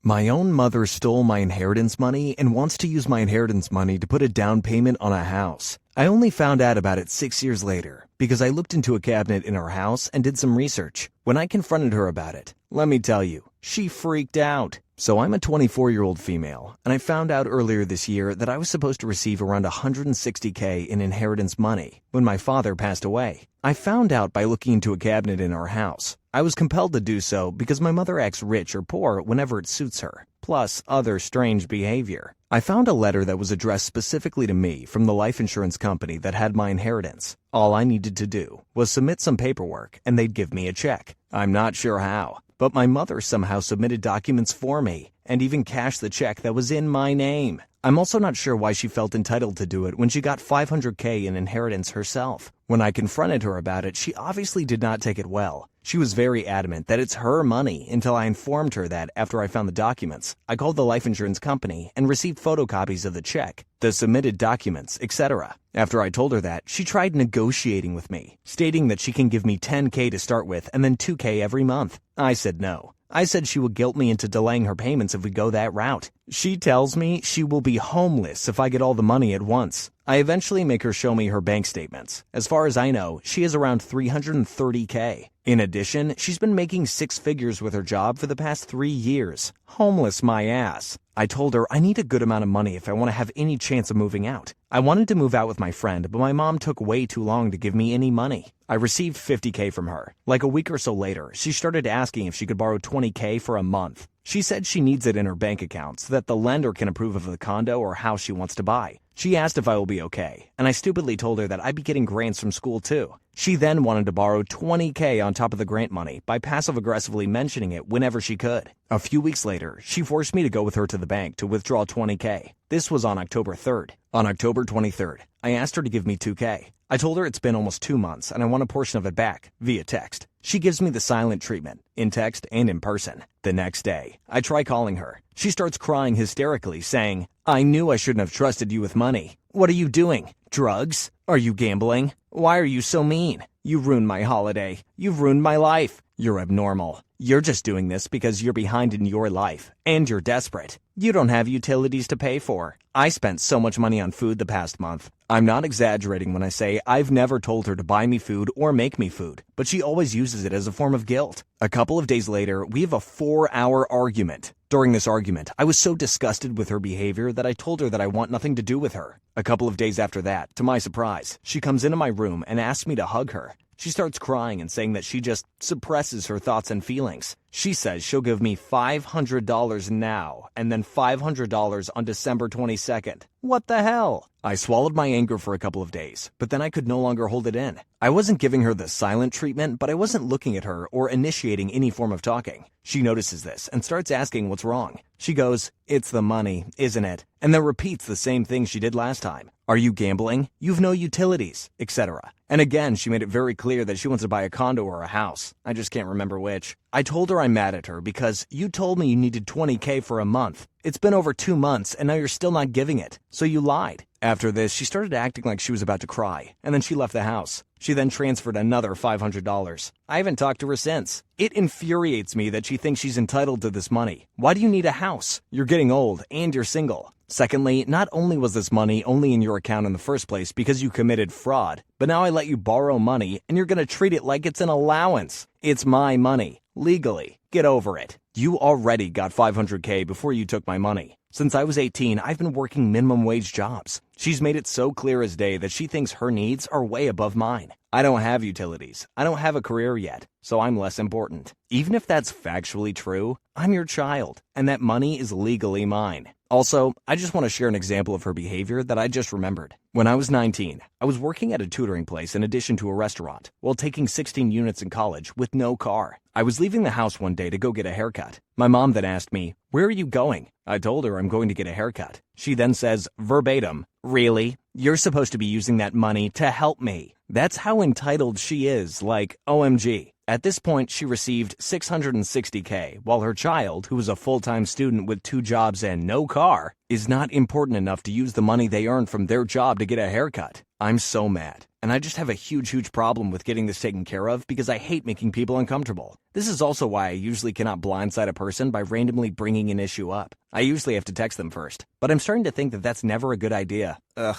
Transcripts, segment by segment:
My own mother stole my inheritance money and wants to use my inheritance money to put a down payment on a house. I only found out about it 6 years later because I looked into a cabinet in our house and did some research. When I confronted her about it, let me tell you, she freaked out. So I'm a 24-year-old female, and I found out earlier this year that I was supposed to receive around $160K in inheritance money when my father passed away. I found out by looking into a cabinet in our house. I was compelled to do so because my mother acts rich or poor whenever it suits her, plus other strange behavior. I found a letter that was addressed specifically to me from the life insurance company that had my inheritance. All I needed to do was submit some paperwork and they'd give me a check. I'm not sure how, but my mother somehow submitted documents for me and even cashed the check that was in my name. I'm also not sure why she felt entitled to do it when she got $500K in inheritance herself. When I confronted her about it, she obviously did not take it well. She was very adamant that it's her money until I informed her that after I found the documents, I called the life insurance company and received photocopies of the check, the submitted documents, etc. After I told her that, she tried negotiating with me, stating that she can give me $10K to start with and then $2K every month. I said no. I said she would guilt me into delaying her payments if we go that route. She tells me she will be homeless if I get all the money at once. I eventually make her show me her bank statements. As far as I know, she has around $330K. In addition, she's been making six figures with her job for the past 3 years. Homeless my ass. I told her I need a good amount of money if I want to have any chance of moving out. I wanted to move out with my friend, but my mom took way too long to give me any money. I received $50K from her. Like a week or so later, she started asking if she could borrow $20K for a month. She said she needs it in her bank account so that the lender can approve of the condo or house she wants to buy. She asked if I will be okay, and I stupidly told her that I'd be getting grants from school too. She then wanted to borrow $20K on top of the grant money by passive-aggressively mentioning it whenever she could. A few weeks later, she forced me to go with her to the bank to withdraw $20K. This was on October 3rd. On October 23rd, I asked her to give me $2K. I told her it's been almost 2 months and I want a portion of it back, via text. She gives me the silent treatment, in text and in person. The next day, I try calling her. She starts crying hysterically, saying, "I knew I shouldn't have trusted you with money. What are you doing? Drugs? Are you gambling? Why are you so mean? You ruined my holiday. You've ruined my life. You're abnormal. You're just doing this because you're behind in your life, and you're desperate. You don't have utilities to pay for. I spent so much money on food the past month. I'm not exaggerating when I say I've never told her to buy me food or make me food, but she always uses it as a form of guilt. A couple of days later, we have a 4-hour argument. During this argument, I was so disgusted with her behavior that I told her that I want nothing to do with her. A couple of days after that, to my surprise, she comes into my room and asks me to hug her. She starts crying and saying that she just suppresses her thoughts and feelings. She says she'll give me $500 now and then $500 on December 22nd. What the hell? I swallowed my anger for a couple of days, but then I could no longer hold it in. I wasn't giving her the silent treatment, but I wasn't looking at her or initiating any form of talking. She notices this and starts asking what's wrong. She goes, "It's the money, isn't it?" And then repeats the same thing she did last time. "Are you gambling? You've no utilities," etc. And again, she made it very clear that she wants to buy a condo or a house. I just can't remember which. I told her I'm mad at her because you told me you needed $20K for a month. It's been over 2 months and now you're still not giving it. So you lied. After this, she started acting like she was about to cry, and then she left the house. She then transferred another $500. I haven't talked to her since. It infuriates me that she thinks she's entitled to this money. Why do you need a house? You're getting old and you're single. Secondly, not only was this money only in your account in the first place because you committed fraud, but now I let you borrow money and you're going to treat it like it's an allowance. It's my money. Legally. Get over it. You already got $500K before you took my money. Since I was 18, I've been working minimum wage jobs. She's made it so clear as day that she thinks her needs are way above mine. I don't have utilities. I don't have a career yet, so I'm less important. Even if that's factually true, I'm your child, and that money is legally mine. Also, I just want to share an example of her behavior that I just remembered. When I was 19, I was working at a tutoring place in addition to a restaurant while taking 16 units in college with no car. I was leaving the house one day to go get a haircut. My mom then asked me, "Where are you going?" I told her I'm going to get a haircut. She then says, verbatim, "Really? You're supposed to be using that money to help me." That's how entitled she is, like, OMG. At this point, she received $660K, while her child, who is a full-time student with 2 jobs and no car, is not important enough to use the money they earn from their job to get a haircut. I'm so mad. and I just have a huge problem with getting this taken care of because I hate making people uncomfortable. This is also why I usually cannot blindside a person by randomly bringing an issue up. I usually have to text them first, but I'm starting to think that that's never a good idea. Ugh.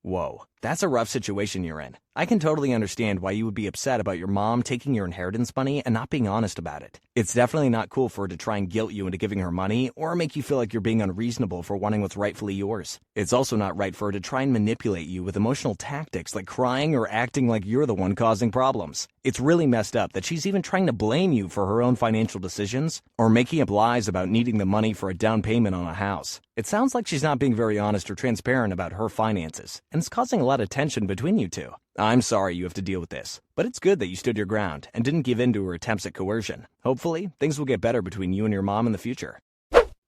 Whoa, that's a rough situation you're in. I can totally understand why you would be upset about your mom taking your inheritance money and not being honest about it. It's definitely not cool for her to try and guilt you into giving her money or make you feel like you're being unreasonable for wanting what's rightfully yours. It's also not right for her to try and manipulate you with emotional tactics like crying or acting like you're the one causing problems. It's really messed up that she's even trying to blame you for her own financial decisions or making up lies about needing the money for a down payment on a house. It sounds like she's not being very honest or transparent about her finances, and it's causing a lot of tension between you two. I'm sorry you have to deal with this, but it's good that you stood your ground and didn't give in to her attempts at coercion. Hopefully, things will get better between you and your mom in the future.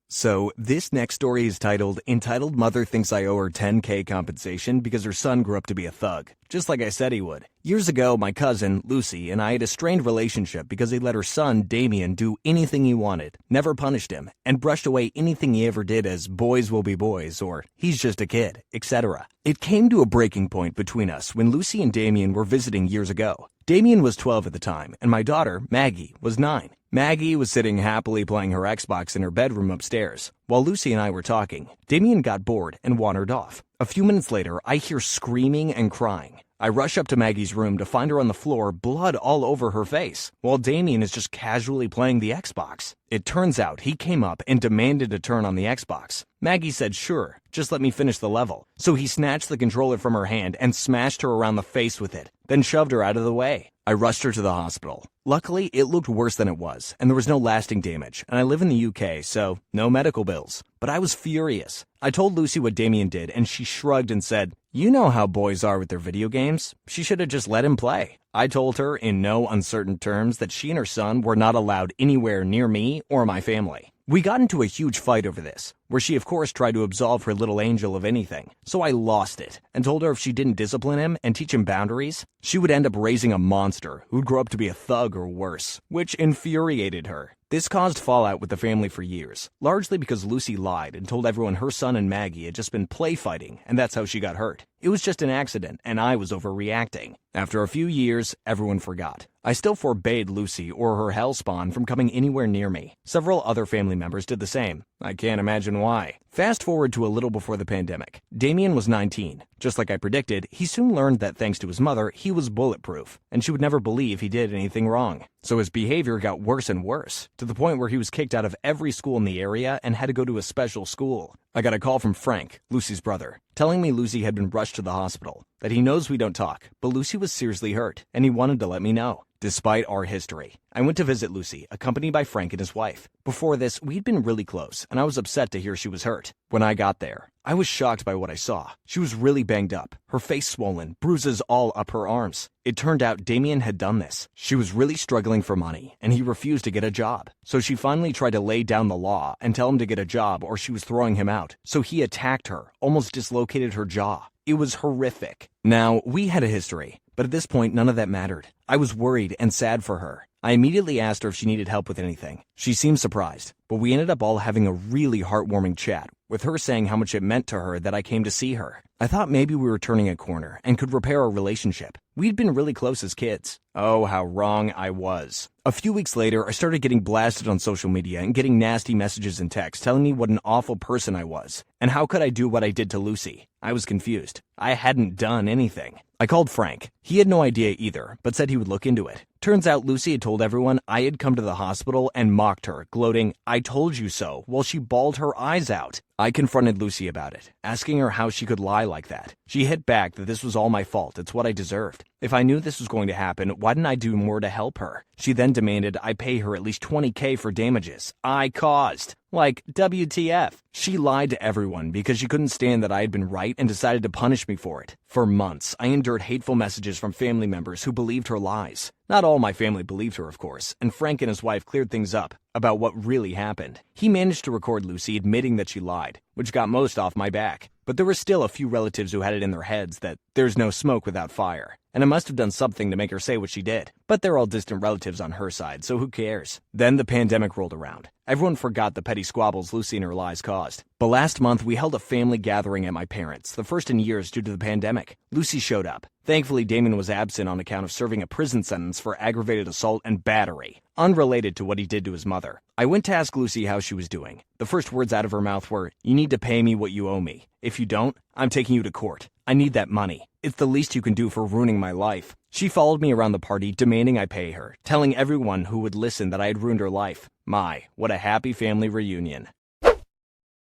So, this next story is titled, Entitled Mother Thinks I Owe Her $10K Compensation Because Her Son Grew Up to Be a Thug. Just like I said he would. Years ago, my cousin, Lucy, and I had a strained relationship because he let her son, Damien, do anything he wanted, never punished him, and brushed away anything he ever did as boys will be boys or he's just a kid, etc. It came to a breaking point between us when Lucy and Damien were visiting years ago. Damien was 12 at the time, and my daughter, Maggie, was 9. Maggie was sitting happily playing her Xbox in her bedroom upstairs. While Lucy and I were talking, Damien got bored and wandered off. A few minutes later, I hear screaming and crying. I rush up to Maggie's room to find her on the floor, blood all over her face, while Damien is just casually playing the Xbox. It turns out he came up and demanded a turn on the Xbox. Maggie said, "Sure, just let me finish the level." So he snatched the controller from her hand and smashed her around the face with it, then shoved her out of the way. I rushed her to the hospital. Luckily, it looked worse than it was, and there was no lasting damage, and I live in the UK, so no medical bills. But I was furious. I told Lucy what Damien did, and she shrugged and said, "You know how boys are with their video games. She should have just let him play." I told her in no uncertain terms that she and her son were not allowed anywhere near me or my family. We got into a huge fight over this, where she of course tried to absolve her little angel of anything. So I lost it and told her if she didn't discipline him and teach him boundaries, she would end up raising a monster who'd grow up to be a thug or worse, which infuriated her. This caused fallout with the family for years, largely because Lucy lied and told everyone her son and Maggie had just been play fighting, and that's how she got hurt. It was just an accident, and I was overreacting. After a few years, everyone forgot. I still forbade Lucy or her hellspawn from coming anywhere near me. Several other family members did the same. I can't imagine why. Fast forward to a little before the pandemic. Damien was 19. Just like I predicted, he soon learned that thanks to his mother, he was bulletproof, and she would never believe he did anything wrong. So his behavior got worse and worse, to the point where he was kicked out of every school in the area and had to go to a special school. I got a call from Frank, Lucy's brother, telling me Lucy had been rushed to the hospital, that he knows we don't talk, but Lucy was seriously hurt, and he wanted to let me know. Despite our history, I went to visit Lucy, accompanied by Frank and his wife. Before this, we'd been really close, and I was upset to hear she was hurt. When I got there, I was shocked by what I saw. She was really banged up, her face swollen, bruises all up her arms. It turned out Damien had done this. She was really struggling for money, and he refused to get a job. So she finally tried to lay down the law and tell him to get a job or she was throwing him out. So he attacked her, almost dislocated her jaw. It was horrific. Now, we had a history, but at this point, none of that mattered. I was worried and sad for her. I immediately asked her if she needed help with anything. She seemed surprised, but we ended up all having a really heartwarming chat, with her saying how much it meant to her that I came to see her. I thought maybe we were turning a corner and could repair our relationship. We'd been really close as kids. Oh, how wrong I was. A few weeks later, I started getting blasted on social media and getting nasty messages and texts telling me what an awful person I was, and how could I do what I did to Lucy. I was confused. I hadn't done anything. I called Frank. He had no idea either, but said he would look into it. Turns out Lucy had told everyone I had come to the hospital and mocked her, gloating, "I told you so," while she bawled her eyes out. I confronted Lucy about it, asking her how she could lie like that. She hit back that this was all my fault, it's what I deserved. If I knew this was going to happen, why didn't I do more to help her? She then demanded I pay her at least $20K for damages I caused. Like, WTF. She lied to everyone because she couldn't stand that I had been right and decided to punish me for it. For months, I endured hateful messages from family members who believed her lies. Not all my family believed her, of course, and Frank and his wife cleared things up about what really happened. He managed to record Lucy admitting that she lied, which got most off my back. but there were still a few relatives who had it in their heads that there's no smoke without fire. And it must have done something to make her say what she did. But they're all distant relatives on her side, so who cares? Then the pandemic rolled around. Everyone forgot the petty squabbles Lucy and her lies caused. But last month, we held a family gathering at my parents', the first in years due to the pandemic. Lucy showed up. Thankfully, Damien was absent on account of serving a prison sentence for aggravated assault and battery, unrelated to what he did to his mother. I went to ask Lucy how she was doing. The first words out of her mouth were, "You need to pay me what you owe me. If you don't, I'm taking you to court. I need that money. It's the least you can do for ruining my life." She followed me around the party, demanding I pay her, telling everyone who would listen that I had ruined her life. My, what a happy family reunion.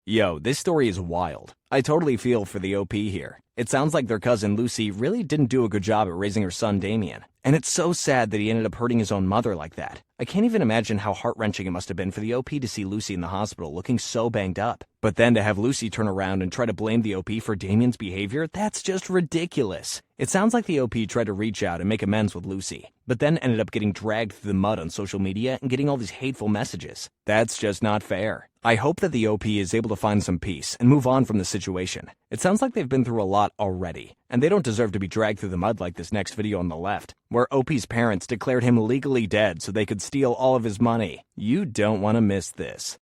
Yo, this story is wild. I totally feel for the OP here. It sounds like their cousin Lucy really didn't do a good job at raising her son Damien. And it's so sad that he ended up hurting his own mother like that. I can't even imagine how heart-wrenching it must have been for the OP to see Lucy in the hospital looking so banged up. But then to have Lucy turn around and try to blame the OP for Damien's behavior, that's just ridiculous. It sounds like the OP tried to reach out and make amends with Lucy, but then ended up getting dragged through the mud on social media and getting all these hateful messages. That's just not fair. I hope that the OP is able to find some peace and move on from the situation. It sounds like they've been through a lot already, and they don't deserve to be dragged through the mud like this next video on the left, where OP's parents declared him legally dead so they could steal all of his money. You don't want to miss this.